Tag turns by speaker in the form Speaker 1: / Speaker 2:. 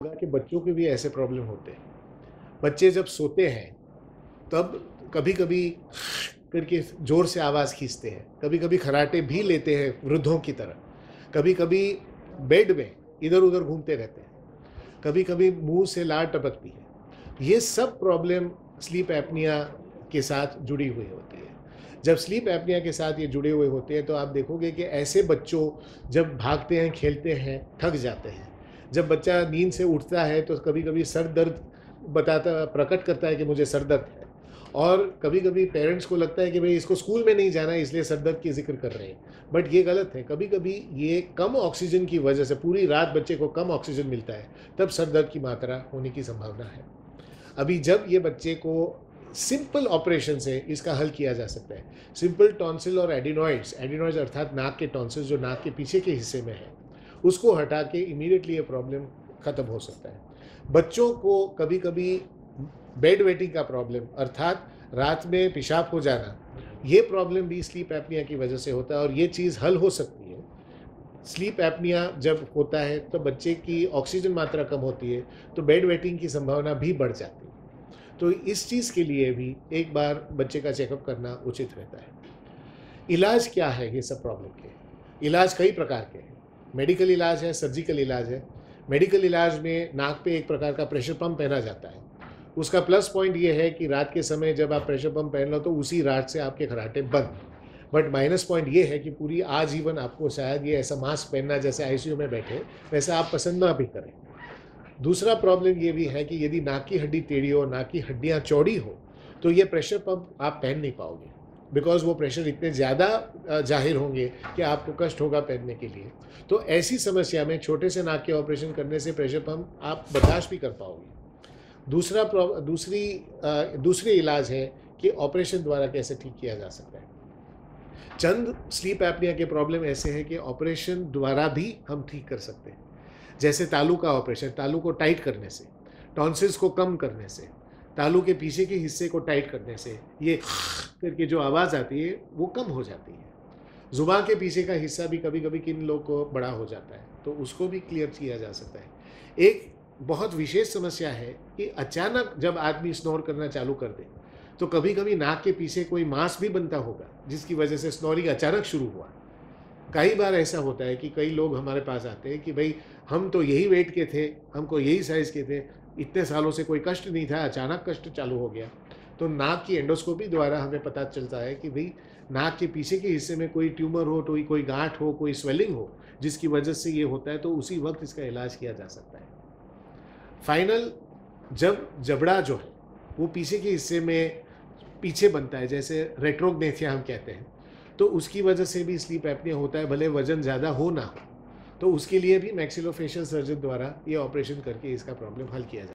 Speaker 1: होगा कि बच्चों के भी ऐसे प्रॉब्लम होते हैं। बच्चे जब सोते हैं तब कभी-कभी करके ज़ोर से आवाज़ खींचते हैं, कभी-कभी खर्राटे भी लेते हैं वृद्धों की तरह, कभी-कभी बेड में इधर-उधर घूमते रहते हैं, कभी-कभी मुँह से लार टपकती है। ये सब प्रॉब्लम स्लीप एपनिया के साथ जुड़ी हुई होती है। जब स्लीप एपनिया के साथ ये जुड़े हुए होते हैं तो आप देखोगे कि ऐसे बच्चों जब भागते हैं, खेलते हैं, थक जाते हैं। जब बच्चा नींद से उठता है तो कभी-कभी सर दर्द प्रकट करता है कि मुझे सर दर्द है। और कभी-कभी पेरेंट्स को लगता है कि भई इसको स्कूल में नहीं जाना है इसलिए सर दर्द की ज़िक्र कर रहे हैं। बट ये गलत है, कभी-कभी ये कम ऑक्सीजन की वजह से पूरी रात बच्चे को कम ऑक्सीजन मिलता है, तब सर दर्द की मात्रा होने की संभावना है। अभी जब ये बच्चे को सिंपल ऑपरेशन से इसका हल किया जा सकता है। सिंपल टॉन्सिल और एडिनॉइड्स, एडिनॉइड्स अर्थात नाक के टॉन्सिल्स जो नाक के पीछे के हिस्से में है, उसको हटा के इमीडिएटली ये प्रॉब्लम खत्म हो सकता है। बच्चों को कभी-कभी बेड वेटिंग का प्रॉब्लम अर्थात रात में पेशाब हो जाना, ये प्रॉब्लम भी स्लीप एपनिया की वजह से होता है और ये चीज़ हल हो सकती है। स्लीप एपनिया जब होता है तो बच्चे की ऑक्सीजन मात्रा कम होती है, तो बेड वेटिंग की संभावना भी बढ़ जाती है। तो इस चीज़ के लिए भी एक बार बच्चे का चेकअप करना उचित रहता है। इलाज क्या है ये सब प्रॉब्लम के? इलाज कई प्रकार के हैं। मेडिकल इलाज है, सर्जिकल इलाज है। मेडिकल इलाज में नाक पे एक प्रकार का प्रेशर पंप पहना जाता है। उसका प्लस पॉइंट ये है कि रात के समय जब आप प्रेशर पंप पहन लो तो उसी रात से आपके खर्राटे बंद। बट माइनस पॉइंट ये है कि पूरी आजीवन आपको शायद ये ऐसा मास्क पहनना जैसे आईसीयू में बैठे, वैसा आप पसंद ना भी करें। दूसरा प्रॉब्लम ये भी है कि यदि नाक की हड्डी टेढ़ी हो, नाक की हड्डियाँ चौड़ी हो, तो ये प्रेशर पंप आप पहन नहीं पाओगे। बिकॉज़ वो प्रेशर इतने ज़्यादा ज़ाहिर होंगे कि आपको कष्ट होगा पहनने के लिए। तो ऐसी समस्या में छोटे से नाक के ऑपरेशन करने से प्रेशर पंप आप बर्दाश्त भी कर पाओगे। दूसरी इलाज है कि ऑपरेशन द्वारा कैसे ठीक किया जा सकता है। चंद स्लीप एपनिया के प्रॉब्लम ऐसे हैं कि ऑपरेशन द्वारा भी हम ठीक कर सकते हैं। जैसे तालू का ऑपरेशन, तालू को टाइट करने से, टॉन्सिल्स को कम करने से, तालू के पीछे के हिस्से को टाइट करने से, ये करके जो आवाज़ आती है वो कम हो जाती है। ज़ुबान के पीछे का हिस्सा भी कभी-कभी किन लोग को बड़ा हो जाता है, तो उसको भी क्लियर किया जा सकता है। एक बहुत विशेष समस्या है कि अचानक जब आदमी स्नोर करना चालू कर दे, तो कभी-कभी नाक के पीछे कोई मांस भी बनता होगा, जिसकी वजह से स्नोरिंग अचानक शुरू हुआ। कई बार ऐसा होता है कि कई लोग हमारे पास आते हैं कि भई हम तो यही वेट के थे, हमको यही साइज़ के थे, इतने सालों से कोई कष्ट नहीं था, अचानक कष्ट चालू हो गया। तो नाक की एंडोस्कोपी द्वारा हमें पता चलता है कि भई नाक के पीछे के हिस्से में कोई ट्यूमर हो, कोई गाँठ हो, कोई स्वेलिंग हो, जिसकी वजह से ये होता है, तो उसी वक़्त इसका इलाज किया जा सकता है। फाइनल जब जबड़ा जो है, वो पीछे के हिस्से में पीछे बनता है, जैसे रेट्रोग्नेथिया हम कहते हैं, तो उसकी वजह से भी स्लीप एपनिया होता है, भले वज़न ज़्यादा हो ना हो। तो उसके लिए भी मैक्सिलोफेशियल सर्जन द्वारा ये ऑपरेशन करके इसका प्रॉब्लम हल किया जाता है।